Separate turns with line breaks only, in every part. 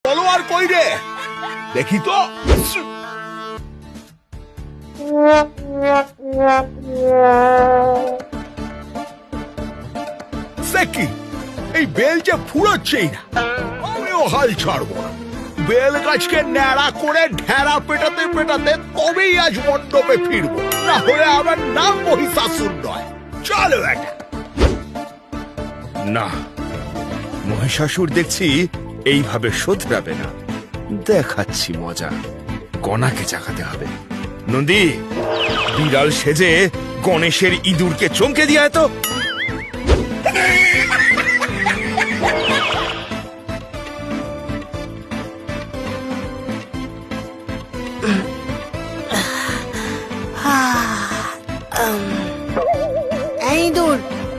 তলোয়ার কই রে? দেখি তো। সে কি, এই বেল যে ফুরোচ্ছেই না। আমিও হাল ছাড়বো না। বেল গাছকে ন্যাড়া করে ঢেরা পেটাতে পেটাতে তবেই আজ মণ্ডপে ফিরবো, না হলে আমার নাম মহিষাসুর নয়। চলো এটা।
না, মহিষাসুর দেখছি এইভাবে শোধরাবে না। দেখাচ্ছি মজা, গনাকে জাগাতে হবে। নন্দী, বিড়াল সেজে গণেশের ইঁদুরকে চমকে দিয়ে তো।
এই দূর,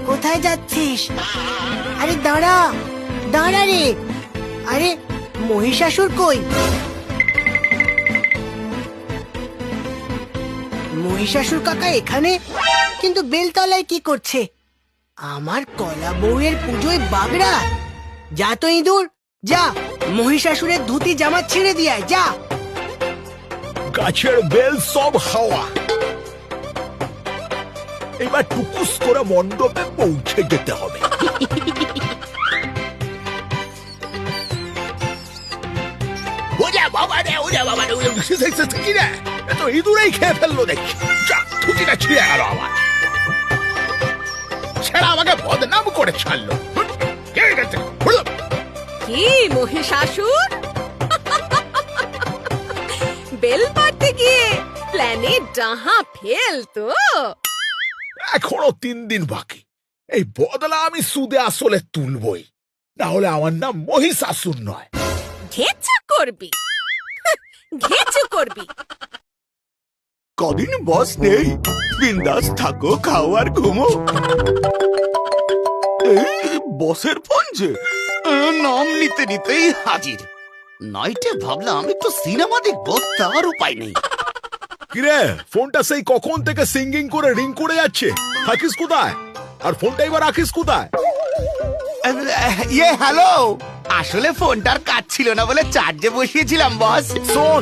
কোথায় যাচ্ছিস? আরে দাঁড়া, দাঁড়া রে। আরে মহিষাসুর কই? মহিষাসুর কাকা এখানে, কিন্তু বেলতলায় কি করছে? আমার কলা বউয়ের পুজোয় বাগড়া। যা তো ইঁদুর, যা মহিষাসুরের ধুতি জামা ছিঁড়ে দিয়ে আয়, যা।
গাছের বেল সব হাওয়া। এবার টুকুস করে মণ্ডপে পৌঁছে যেতে হবে। ওরে বাবা রে, ওরে বাবা রে, কি রে? এ তো ইঁদুরেই খেয়ে ফেললো দেখি। যা, ধুতিটা ছিঁড়ে গেল আমার। ছেড়া আমাকে বদনাম করে ছাড়লো।
কি মহিষাসুর? বেল পাড়তে গিয়ে প্ল্যানে ডাহা ফেল তো।
এখনো 3 দিন বাকি। এই বদলা আমি সুদে আসলে তুলবই, না হলে আমার নাম মহিষাসুর নয়।
ঘেচু করবি, ঘেচু করবি।
কদিন বস নেই, বিন্দাস থাকো, খাও আর ঘুমো। এই বসের ফোন যে, নাম নিতে নিতেই হাজির। নাইটে ভাবলাম একটু সিনেমা দেখবো, তার উপায় নেই।
কিরে, ফোনটা সেই কখন থেকে সিঙ্গিং করে রিং করে যাচ্ছে। থাকিস কোথায়? আর ফোনটা এবার রাখিস কোথায়?
হ্যালো, আসলে ফোনটার কাজ ছিল না বলে চার্জে বসিয়েছিলাম বস।
শোন,